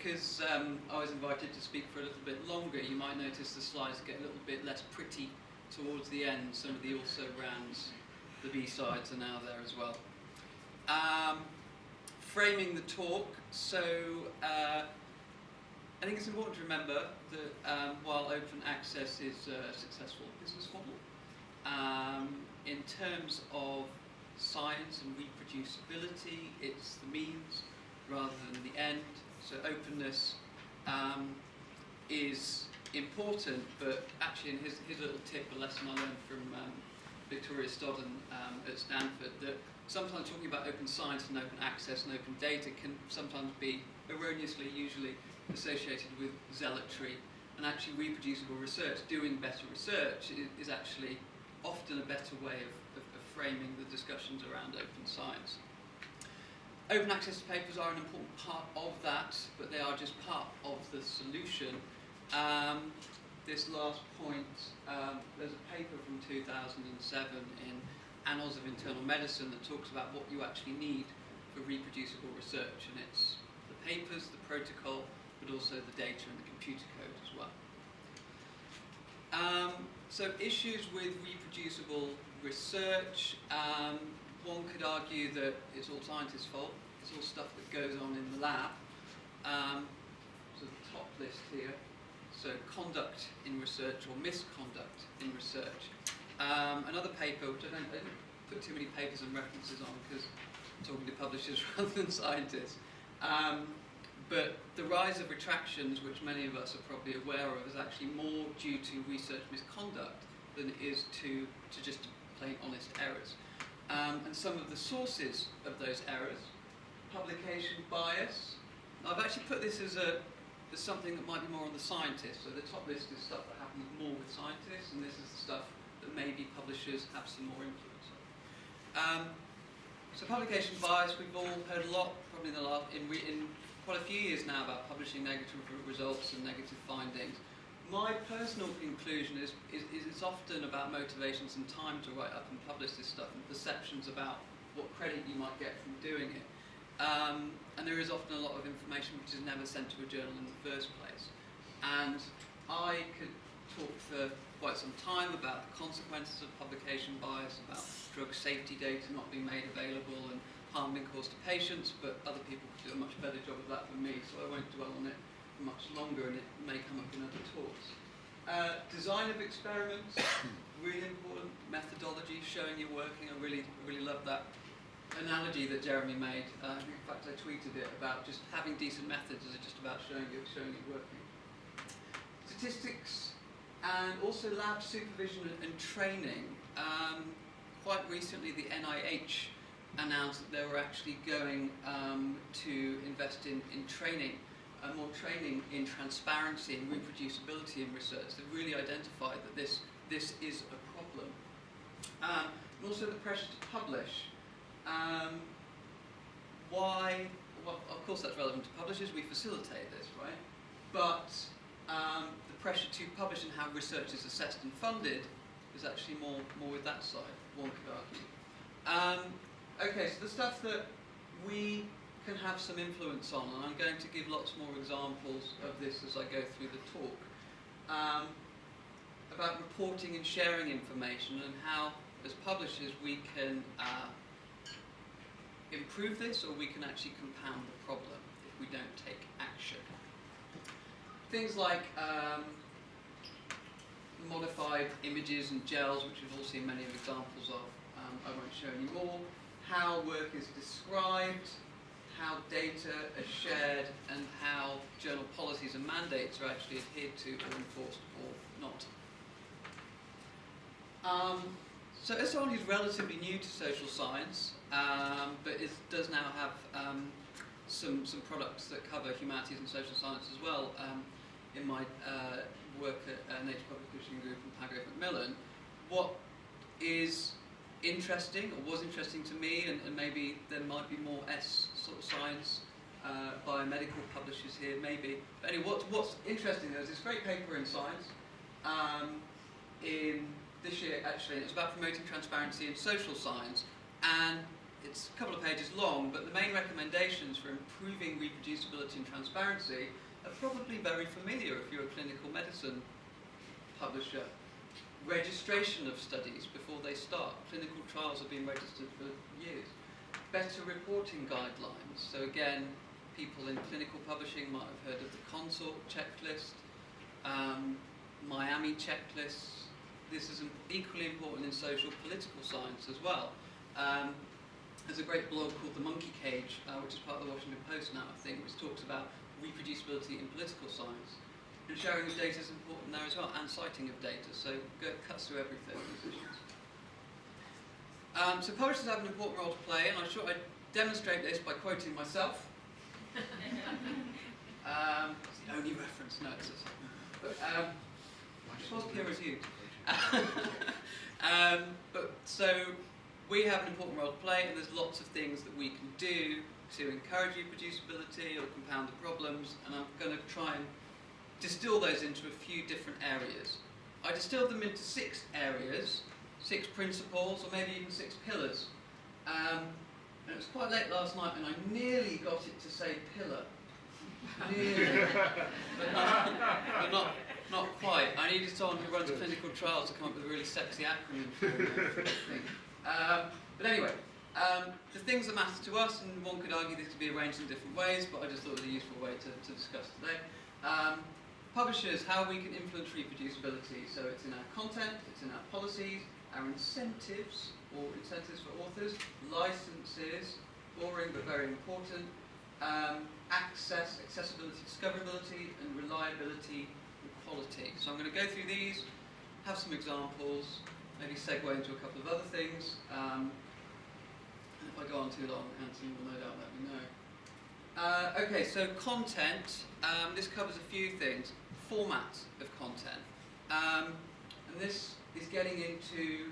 because I was invited to speak for a little bit longer, you might notice the slides get a little bit less pretty towards the end. Some of the also-rans, the B-sides, are now there as well. Framing the talk. So I think it's important to remember that while open access is a successful business model, in terms of science and reproducibility, it's the means rather than the end. So openness is important, but actually, in his little tip, a lesson I learned from Victoria Stodden at Stanford, that sometimes talking about open science and open access and open data can sometimes be erroneously, usually associated with zealotry, and actually reproducible research, doing better research, is actually often a better way of framing the discussions around open science. Open access to papers are an important part of that, but they are just part of the solution. This last point, there's a paper from 2007 in Annals of Internal Medicine that talks about what you actually need for reproducible research, and it's the papers, the protocol, but also the data and the computer code as well. So issues with reproducible research, one could argue that it's all scientists' fault. It's all stuff that goes on in the lab. So the top list here, so conduct in research or misconduct in research. Another paper, which I didn't put too many papers and references on because I'm talking to publishers rather than scientists. But the rise of retractions, which many of us are probably aware of, is actually more due to research misconduct than it is to just plain honest errors. And some of the sources of those errors: publication bias. Now, I've actually put this as something that might be more on the scientists. So the top list is stuff that happens more with scientists, and this is the stuff that maybe publishers have some more influence on. So publication bias, we've all heard a lot, probably in quite a few years now, about publishing negative results and negative findings. My personal conclusion is it's often about motivations and time to write up and publish this stuff, and perceptions about what credit you might get from doing it. And there is often a lot of information which is never sent to a journal in the first place. And I could talk for quite some time about the consequences of publication bias, about drug safety data not being made available and harm being caused to patients, but other people could do a much better job of that than me, so I won't dwell on it for much longer, and it may come up in other talks. Design of experiments, really important. Methodology, showing you're working. I really love that analogy that Jeremy made. In fact, I tweeted it about just having decent methods is just about showing it working. Statistics, and also lab supervision and training. Quite recently, the NIH announced that they were actually going to invest in training, more training in transparency and reproducibility in research. They really identified that this is a problem. And also the pressure to publish. Why? Well, of course that's relevant to publishers. We facilitate this, right? But the pressure to publish and how research is assessed and funded is actually more with that side, one could argue. Okay, so the stuff that we can have some influence on, and I'm going to give lots more examples of this as I go through the talk, about reporting and sharing information, and how, as publishers, we can improve this, or we can actually compound the problem if we don't take action. Things like modified images and gels, which we've all seen many examples of. I won't show any more. How work is described, how data are shared, and how journal policies and mandates are actually adhered to or enforced or not. So as someone who's relatively new to social science, but does now have some products that cover humanities and social science as well, in my work at Nature Publishing Group and Palgrave Macmillan, what is interesting, or was interesting to me, and maybe there might be more sort of science, biomedical publishers here, maybe. But anyway, what's interesting, there's this great paper in Science in this year, actually, and it's about promoting transparency in social science, and it's a couple of pages long, but the main recommendations for improving reproducibility and transparency are probably very familiar if you're a clinical medicine publisher. Registration of studies before they start. Clinical trials have been registered for years. Better reporting guidelines. So again, people in clinical publishing might have heard of the Consort checklist, Miami checklists. This is equally important in social political science as well. There's a great blog called The Monkey Cage, which is part of the Washington Post now, I think, which talks about reproducibility in political science. And sharing of data is important there as well, and citing of data, so it cuts through everything. So publishers have an important role to play, and I thought I'd demonstrate this by quoting myself. It's the only reference, no, it's it was peer reviewed. So we have an important role to play, and there's lots of things that we can do to encourage reproducibility or compound the problems, and I'm going to try and distill those into a few different areas. I distilled them into 6 areas, 6 principles, or maybe even 6 pillars. And it was quite late last night, and I nearly got it to say pillar. Nearly. but not quite. I needed someone who runs clinical trials to come up with a really sexy acronym for me. But anyway, the things that matter to us, and one could argue this could be arranged in different ways, but I just thought it was a useful way to discuss today. Publishers, how we can influence reproducibility. So it's in our content, it's in our policies, our incentives, or incentives for authors, licenses, boring but very important, access, accessibility, discoverability, and reliability and quality. So I'm going to go through these, have some examples, maybe segue into a couple of other things. And if I go on too long, Anthony will no doubt let me know. Okay, so content, this covers a few things. Format of content. And this is getting into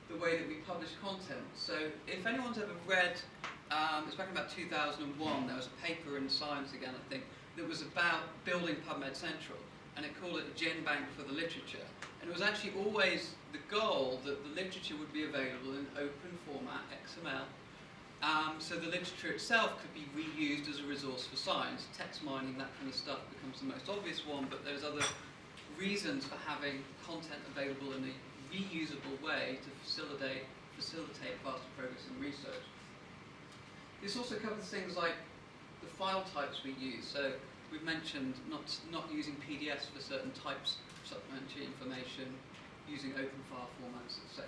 the way that we publish content. So if anyone's ever read, it's back in about 2001, there was a paper in Science again, I think, that was about building PubMed Central, and it called it a gen bank for the literature. And it was actually always the goal that the literature would be available in open format, XML, so the literature itself could be reused as a resource for science. Text mining, that kind of stuff becomes the most obvious one, but there's other reasons for having content available in a reusable way to facilitate faster progress in research. This also covers things like the file types we use. So we've mentioned not using PDFs for certain types of supplementary information, using open file formats, etc.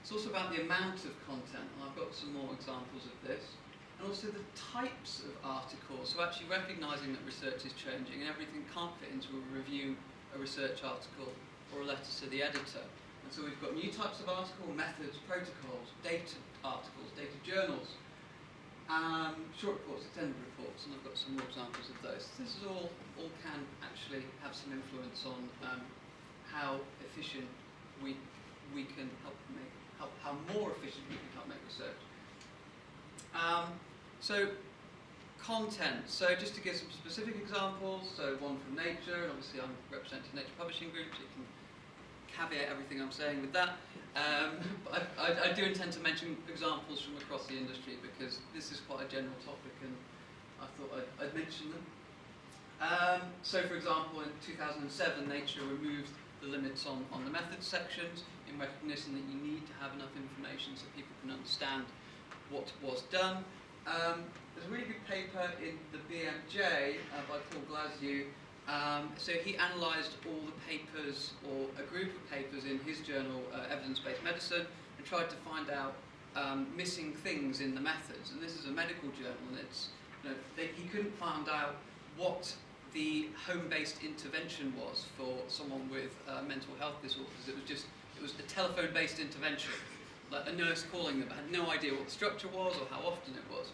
It's also about the amount of content, and I've got some more examples of this, and also the types of articles, so actually recognising that research is changing and everything can't fit into a review, a research article, or a letter to the editor. And so we've got new types of article, methods, protocols, data articles, data journals, short reports, extended reports, and I've got some more examples of those. This is all can actually have some influence on how efficient we can how more efficient we can help make research. So content. So just to give some specific examples, so one from Nature, and obviously I'm representing Nature Publishing Group, so you can caveat everything I'm saying with that. But I do intend to mention examples from across the industry because this is quite a general topic and I thought I'd mention them. So for example, in 2007, Nature removed the limits on the methods sections in recognition that you need to have enough information so people can understand what was done. There's a really good paper in the BMJ by Paul Glasziou. So he analysed all the papers, or a group of papers in his journal, Evidence-Based Medicine, and tried to find out missing things in the methods. And this is a medical journal, and it's, he couldn't find out what the home-based intervention was for someone with mental health disorders. It was a telephone-based intervention, like a nurse calling them, had no idea what the structure was or how often it was.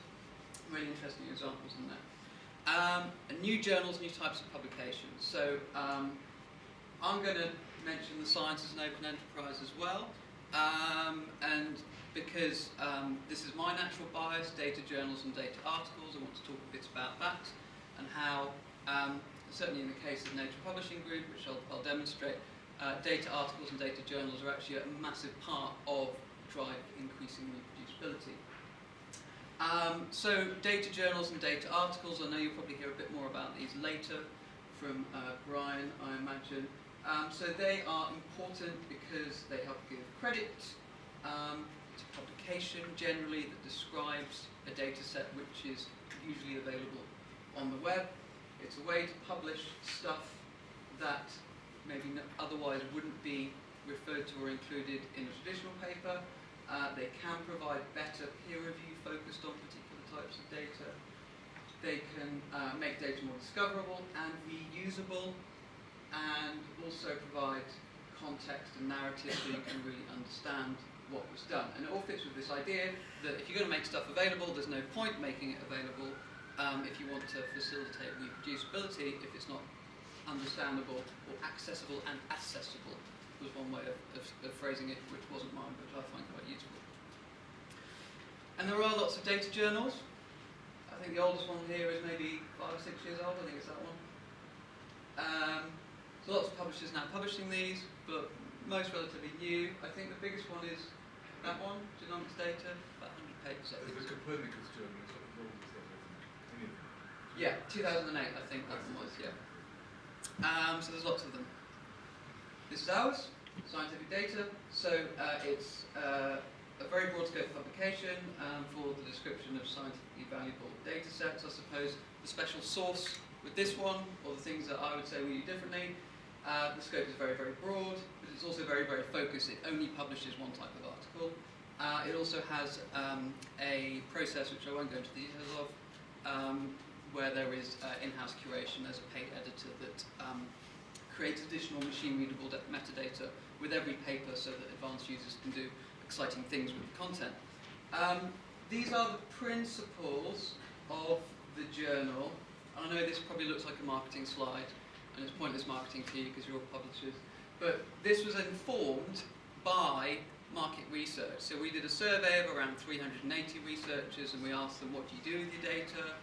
Really interesting examples in there. And new journals, new types of publications. So I'm going to mention the science as an open enterprise as well, and because this is my natural bias, data journals and data articles, I want to talk a bit about that and how, certainly in the case of Nature Publishing Group, which I'll demonstrate, data articles and data journals are actually a massive part of drive increasing reproducibility. reproducibility. So data journals and data articles, I know you'll probably hear a bit more about these later from Brian, I imagine. So they are important because they help give credit to publication generally that describes a data set which is usually available on the web. It's a way to publish stuff that maybe otherwise wouldn't be referred to or included in a traditional paper. They can provide better peer review focused on particular types of data. They can make data more discoverable and reusable, and also provide context and narrative so you can really understand what was done. And it all fits with this idea that if you're going to make stuff available, there's no point making it available if you want to facilitate reproducibility if it's not understandable or accessible and accessible was one way of phrasing it, which wasn't mine, but I find quite useful. And there are lots of data journals. I think the oldest one here is maybe 5 or 6 years old. I think it's that one. So lots of publishers now publishing these, but most relatively new. I think the biggest one is that one, Genomics Data, about 100 pages. I think. The Copernicus journal is what the yeah, 2008 I think that one was, yeah. So there's lots of them. This is ours, Scientific Data. So it's a very broad scope publication for the description of scientifically valuable data sets. I suppose the special sauce with this one, or the things that I would say we do differently, the scope is very, very broad, but it's also very, very focused. It only publishes one type of article. It also has a process, which I won't go into the details of, where there is in-house curation. There's a paid editor that creates additional machine-readable metadata with every paper so that advanced users can do exciting things with the content. These are the principles of the journal. I know this probably looks like a marketing slide, and it's pointless marketing to you because you're all publishers, but this was informed by market research. So we did a survey of around 380 researchers, and we asked them, what do you do with your data?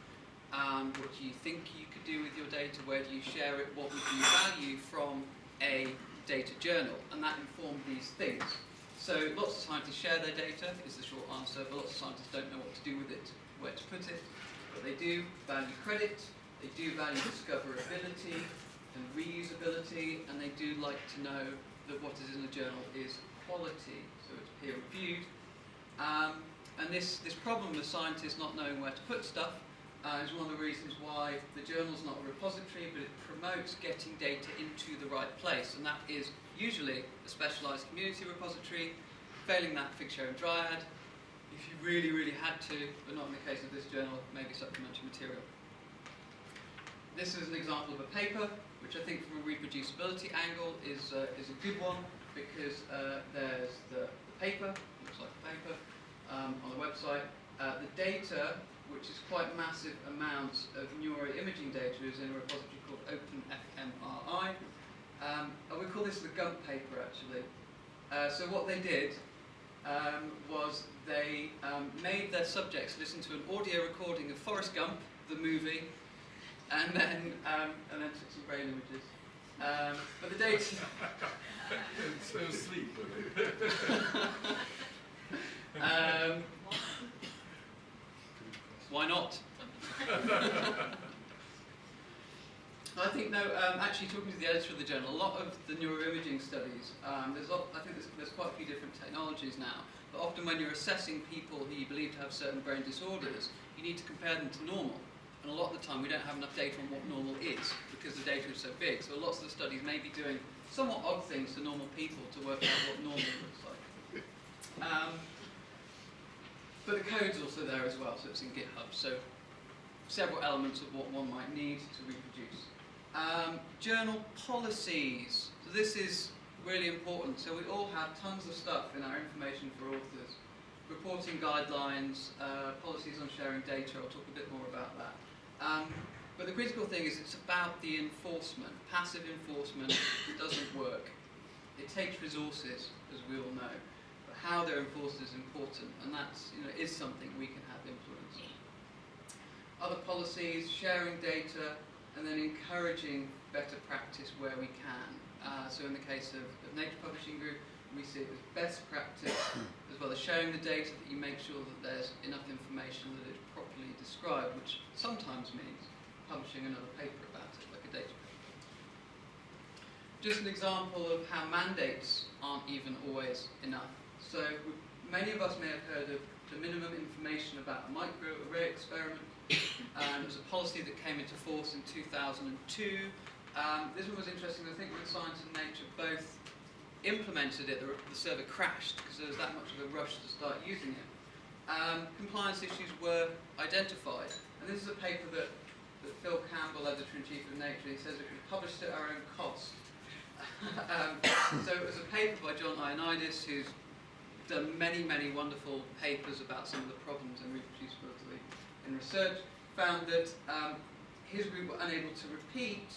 What do you think you could do with your data? Where do you share it? What would you value from a data journal? And that informed these things. So lots of scientists share their data, is the short answer, but lots of scientists don't know what to do with it, where to put it. But they do value credit, they do value discoverability and reusability, and they do like to know that what is in the journal is quality, so it's peer reviewed. And this problem of scientists not knowing where to put stuff is one of the reasons why the journal's not a repository, but it promotes getting data into the right place, and that is usually a specialised community repository. Failing that, Figshare and Dryad. If you really, really had to, but not in the case of this journal, maybe supplementary material. This is an example of a paper, which I think from a reproducibility angle is a good one, because there's the paper, looks like a paper, on the website. The data, which is quite massive amounts of neuroimaging data, is in a repository called OpenFMRI. We call this the Gump paper, actually. So what they did was they made their subjects listen to an audio recording of Forrest Gump, the movie, and then took some brain images. But the data... So asleep, why not? I think, no, actually talking to the editor of the journal, a lot of the neuroimaging studies, I think there's quite a few different technologies now, but often when you're assessing people who you believe to have certain brain disorders, you need to compare them to normal. And a lot of the time we don't have enough data on what normal is, because the data is so big. So lots of the studies may be doing somewhat odd things to normal people to work out what normal looks like. But the code's also there as well, so it's in GitHub. So several elements of what one might need to reproduce. Journal policies. So this is really important. So we all have tons of stuff in our information for authors. Reporting guidelines, policies on sharing data. I'll talk a bit more about that. But the critical thing is it's about the enforcement. Passive enforcement doesn't work. It takes resources, as we all know. But how they're enforced is important, and that's, is something we can have influence on. Other policies, sharing data, and then encouraging better practice where we can. So in the case of Nature Publishing Group, we see it as best practice, as well as showing the data, that you make sure that there's enough information that it's properly described, which sometimes means publishing another paper about it, like a data paper. Just an example of how mandates aren't even always enough. So many of us may have heard of the minimum information about a microarray experiment. It was a policy that came into force in 2002. This one was interesting. I think when Science and Nature both implemented it, the server crashed because there was that much of a rush to start using it. Compliance issues were identified. And this is a paper that Phil Campbell, editor-in-chief of Nature, he says it was published at our own cost. So it was a paper by John Ioannidis, who's done many, many wonderful papers about some of the problems in reproducibility in research, found that his group were unable to repeat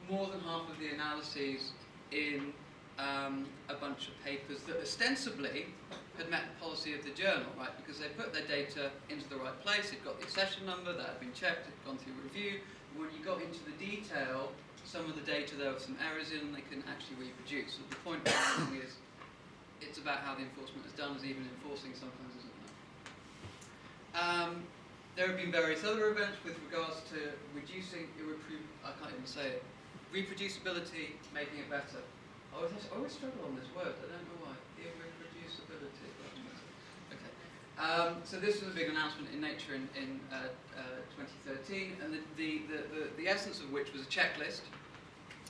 more than half of the analyses in a bunch of papers that ostensibly had met the policy of the journal, right? Because they put their data into the right place, it got the accession number, that had been checked, it had gone through review. When you got into the detail, some of the data there were some errors in, and they couldn't actually reproduce. So the point of everything is, it's about how the enforcement is done, as even enforcing sometimes isn't enough. There have been various other events with regards to reducing reproducibility, making it better. I always struggle on this word, I don't know why. Irreproducibility. Okay. So this was a big announcement in Nature in 2013, and the essence of which was a checklist,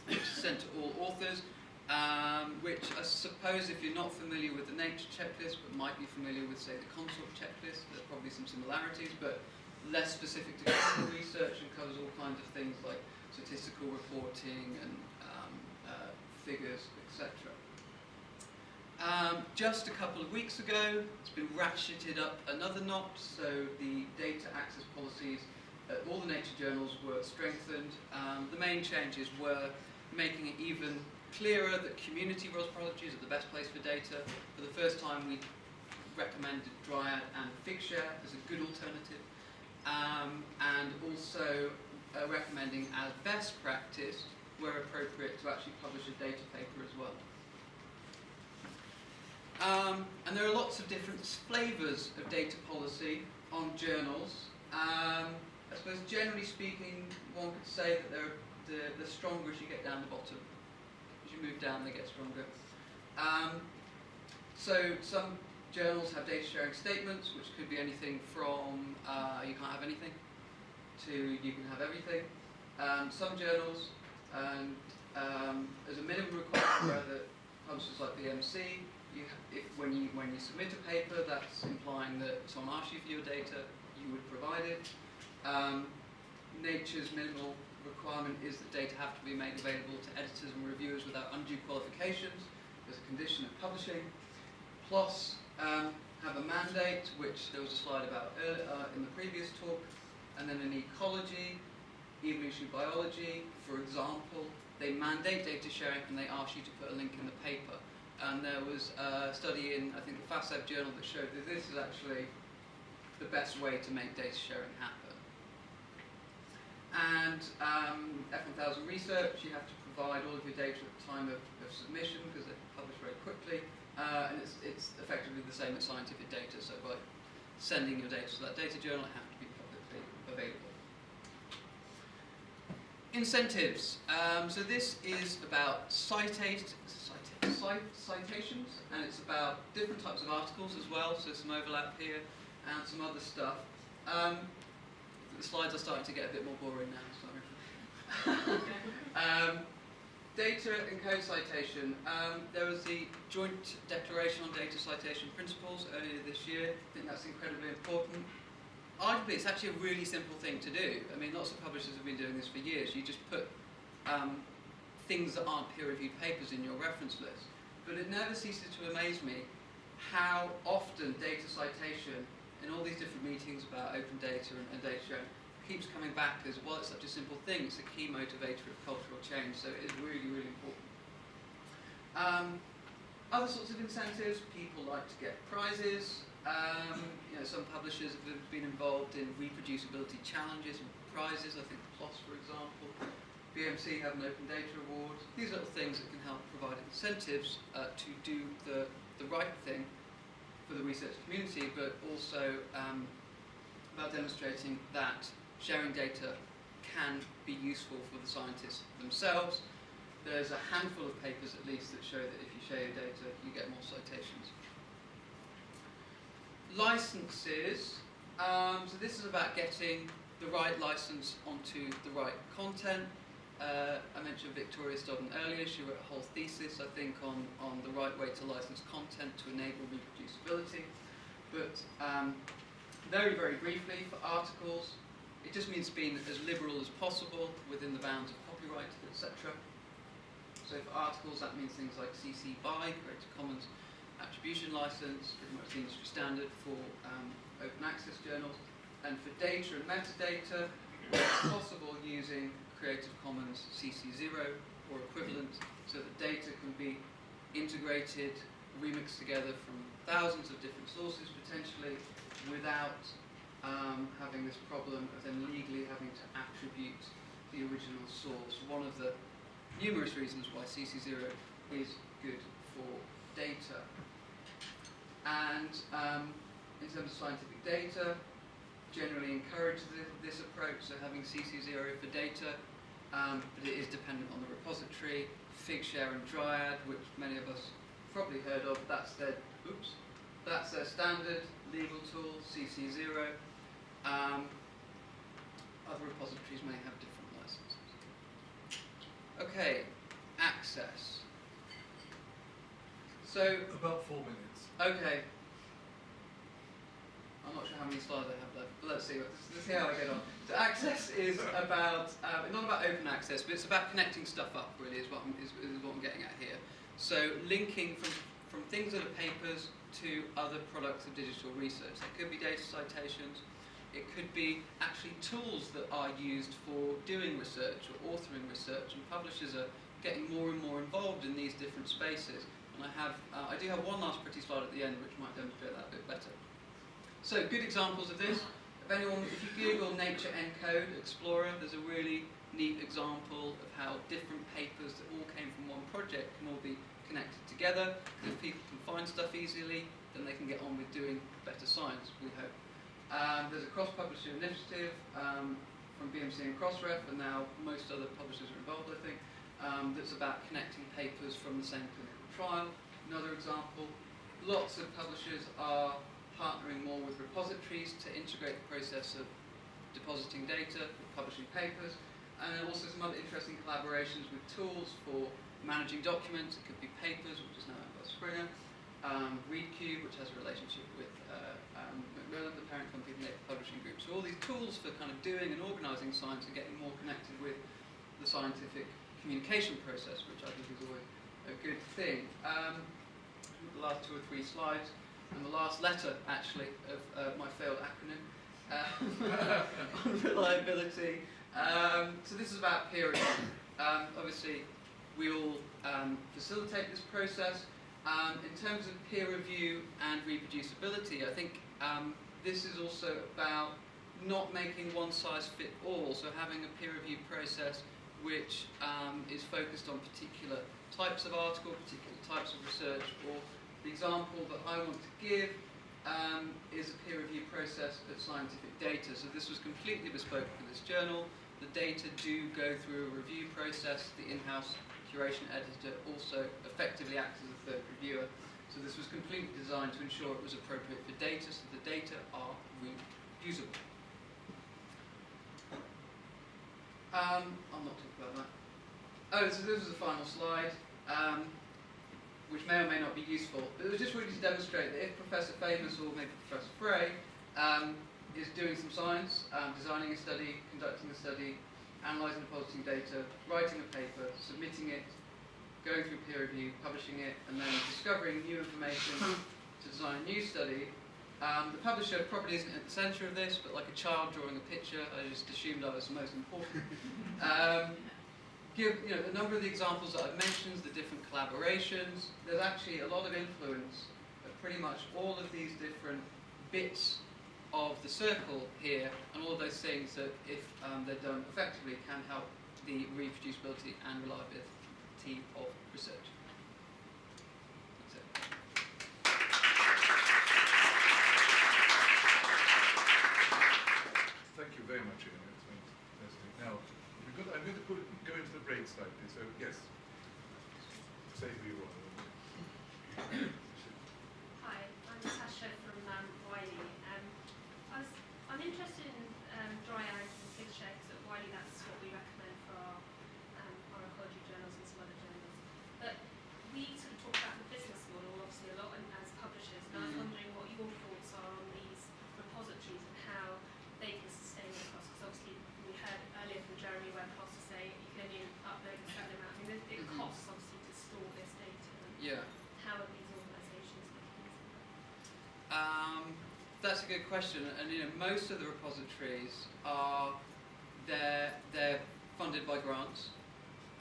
which is sent to all authors, which I suppose, if you're not familiar with the Nature checklist, but might be familiar with, say, the Consort checklist, there's probably some similarities, but less specific to clinical research and covers all kinds of things like statistical reporting and figures, etc. Just a couple of weeks ago, it's been ratcheted up another notch, so the data access policies at all the Nature journals were strengthened. The main changes were making it even clearer that community repositories are the best place for data. For the first time, we recommended Dryad and Figshare as a good alternative, and also recommending as best practice, where appropriate, to actually publish a data paper as well. And there are lots of different flavours of data policy on journals. I suppose generally speaking, one could say that they're stronger as you get down the bottom. As you move down, they get stronger. So some journals have data sharing statements, which could be anything from you can't have anything to you can have everything. Some journals, as a minimum requirement, that publishers like the MC, when you submit a paper, that's implying that someone asks you for your data, you would provide it. Nature's minimal requirement is that data have to be made available to editors and reviewers without undue qualifications as a condition of publishing. PLOS have a mandate, which there was a slide about in the previous talk, and then in ecology, evolutionary biology, for example, they mandate data sharing and they ask you to put a link in the paper. And there was a study in, I think, the FASEB journal that showed that this is actually the best way to make data sharing happen. And F1000 research, you have to provide all of your data at the time of submission because they're published very quickly. And it's effectively the same as scientific data, so by sending your data to that data journal, it has to be publicly available. Incentives. So this is about citations, and it's about different types of articles as well, so some overlap here, and some other stuff. The slides are starting to get a bit more boring now, sorry. Data and co-citation. There was the Joint Declaration on Data Citation Principles earlier this year. I think that's incredibly important. Arguably, it's actually a really simple thing to do. I mean, lots of publishers have been doing this for years. You just put things that aren't peer-reviewed papers in your reference list. But it never ceases to amaze me how often data citation in all these different meetings about open data and data sharing keeps coming back as, well, it's such a simple thing, it's a key motivator of cultural change, so it is really, really important. Other sorts of incentives, people like to get prizes. Some publishers have been involved in reproducibility challenges and prizes, I think PLOS, for example. BMC have an Open Data Award. These little things that can help provide incentives to do the right thing for the research community, but also about demonstrating that sharing data can be useful for the scientists themselves. There's a handful of papers at least that show that if you share your data, you get more citations. Licenses. So this is about getting the right license onto the right content. I mentioned Victoria Stodden earlier. She wrote a whole thesis, I think, on the right way to license content to enable reproducibility. But very, very briefly, for articles, it just means being as liberal as possible within the bounds of copyright, etc. So for articles, that means things like CC BY, Creative Commons Attribution License, pretty much the industry standard for open access journals. And for data and metadata, where it's possible using Creative Commons CC0 or equivalent, so that data can be integrated, remixed together from thousands of different sources potentially, without having this problem of then legally having to attribute the original source. One of the numerous reasons why CC0 is good for data. And in terms of scientific data, generally encourage this approach, so having CC0 for data, but it is dependent on the repository. Figshare and Dryad, which many of us probably heard of, that's their standard legal tool, CC0. Other repositories may have different licenses. Okay, access. So About 4 minutes. okay. I'm not sure how many slides I have left, but let's see how I get on. So access is about, not about open access, but it's about connecting stuff up, really, is what I'm getting at here. So linking from things that are papers to other products of digital research. That could be data citations, it could be actually tools that are used for doing research or authoring research, and publishers are getting more and more involved in these different spaces. And I do have one last pretty slide at the end which might demonstrate that a bit better. So, good examples of this. If you Google Nature Encode Explorer, there's a really neat example of how different papers that all came from one project can all be connected together. If people can find stuff easily, then they can get on with doing better science, we hope. There's a cross-publisher initiative from BMC and Crossref, and now most other publishers are involved, I think, that's about connecting papers from the same clinical trial. Another example, lots of publishers are partnering more with repositories to integrate the process of depositing data, publishing papers, and also some other interesting collaborations with tools for managing documents. It could be papers, which is now owned by Springer, ReadCube, which has a relationship with Macmillan, the parent company of Nature Publishing Group. So all these tools for kind of doing and organising science and getting more connected with the scientific communication process, which I think is always a good thing. The last 2 or 3 slides. And the last letter, actually, of my failed acronym, on reliability. So this is about peer review. Obviously, we all facilitate this process. In terms of peer review and reproducibility, I think this is also about not making one size fit all, so having a peer review process which is focused on particular types of article, particular types of research, or the example that I want to give is a peer review process of scientific data. So this was completely bespoke for this journal. The data do go through a review process. The in-house curation editor also effectively acts as a third reviewer. So this was completely designed to ensure it was appropriate for data, so the data are reusable. I'll not talk about that. Oh, so this was the final slide. Which may or may not be useful. But it was just really to demonstrate that if Professor Famous or maybe Professor Frey is doing some science, designing a study, conducting a study, analysing and depositing data, writing a paper, submitting it, going through peer review, publishing it, and then discovering new information to design a new study, the publisher probably isn't at the centre of this, but like a child drawing a picture, I just assumed I was the most important. Give the number of the examples that I've mentioned, the different collaborations. There's actually a lot of influence of pretty much all of these different bits of the circle here, and all of those things that, if they're done effectively, can help the reproducibility and reliability of research. That's it. Thank you very much, Iain. It's fantastic. Now, I'm going to go into the break slightly. So, yes. Say who you are. Hi, I'm Natasha from Wiley. I'm interested in dry eyes and picture because at Wiley that's what we recommend for our ecology journals and some other journals. But we sort of talk about the business model obviously a lot and as publishers, and I was wondering what your thoughts are on these repositories and how they can sustain their costs. Because obviously we heard earlier from Jeremy where costs say you can only upload a certain amount. I mean, it costs obviously to store this data. Yeah. How are these organisations looking into that? That's a good question, and most of the repositories are they're funded by grants.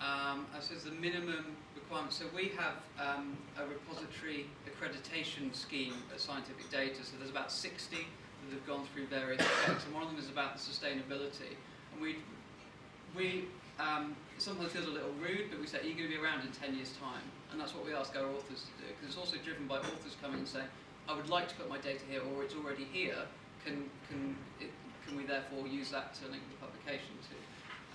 So it's the minimum requirement. So we have a repository accreditation scheme at Scientific Data. So there's about 60 that have gone through various checks, and one of them is about the sustainability. And we sometimes feels a little rude, but we say, are you going to be around in 10 years' time? And that's what we ask our authors to do, because it's also driven by authors coming and saying, I would like to put my data here, or it's already here. Can we therefore use that to link the publication to?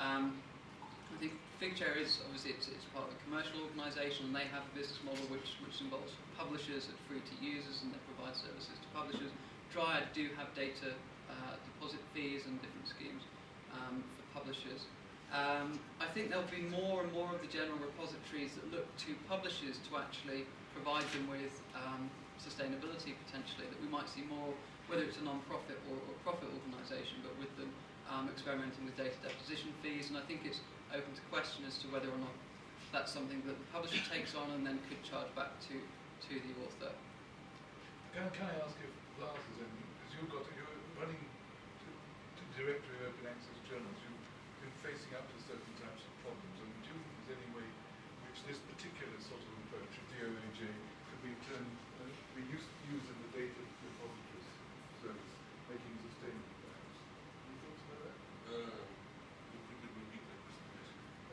I think Figshare is obviously it's part of a commercial organisation, and they have a business model which involves publishers at free to users, and they provide services to publishers. Dryad do have data deposit fees and different schemes for publishers. I think there'll be more and more of the general repositories that look to publishers to actually provide them with sustainability potentially, that we might see more, whether it's a non-profit or profit organisation, but with them experimenting with data deposition fees, and I think it's open to question as to whether or not that's something that the publisher takes on and then could charge back to the author. Can I ask if Lars is in, because you're running to directory of open access journals, you've been facing up to certain types of problems, and do you think there's any way which this particular sort of approach of DOAJ could be used in the data repositories service, making it sustainable perhaps? Any thoughts about that?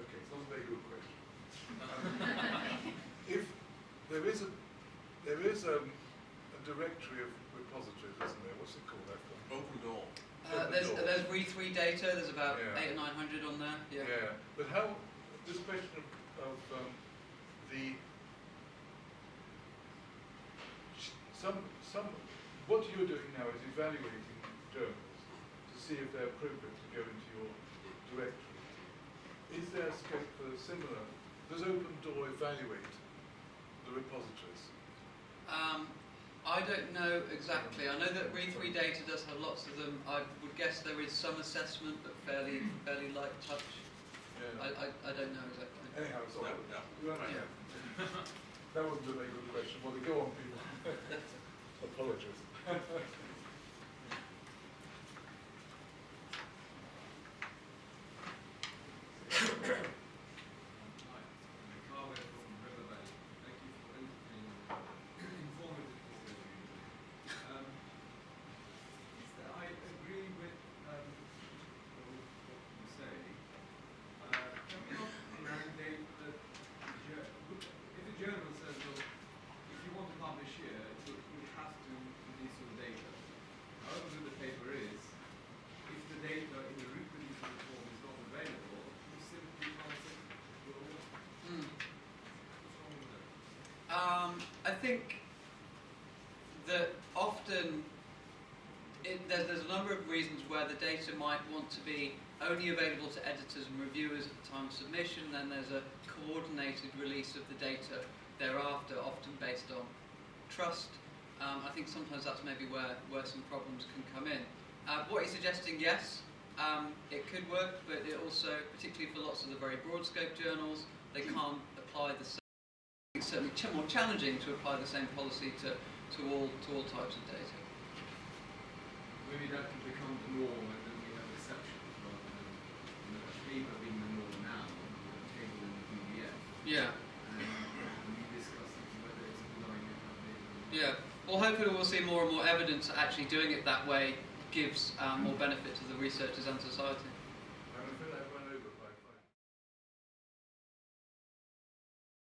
Okay, it's not a very good question. If there is a directory of repositories, isn't there? What's it called? Open door. There's Re3 data. There's about Yeah. 800 or 900 on there. Yeah. Yeah, but how this question of the what you're doing now is evaluating journals to see if they're appropriate to go into your directory. Is there scope for a similar? Does Open Door evaluate the repositories? I don't know exactly. I know that Re3 data does have lots of them. I would guess there is some assessment, but fairly light touch. Yeah. I don't know exactly. Anyhow, it's all Yeah. Yeah. That wasn't a very good question. Well, go on, people. Apologies. I think that often there's a number of reasons where the data might want to be only available to editors and reviewers at the time of submission, then there's a coordinated release of the data thereafter, often based on trust. I think sometimes that's maybe where some problems can come in. What you're suggesting, yes, it could work, but it also, particularly for lots of the very broad scope journals, they can't apply the same. It's certainly more challenging to apply the same policy to all types of data. Maybe that can become the norm, and then we have exceptions rather than Aviva being the norm now, and the table in the PDF. Yeah. And we discuss whether it's a good idea to have data. Yeah. Well, hopefully we'll see more and more evidence that actually doing it that way gives more benefit to the researchers and society.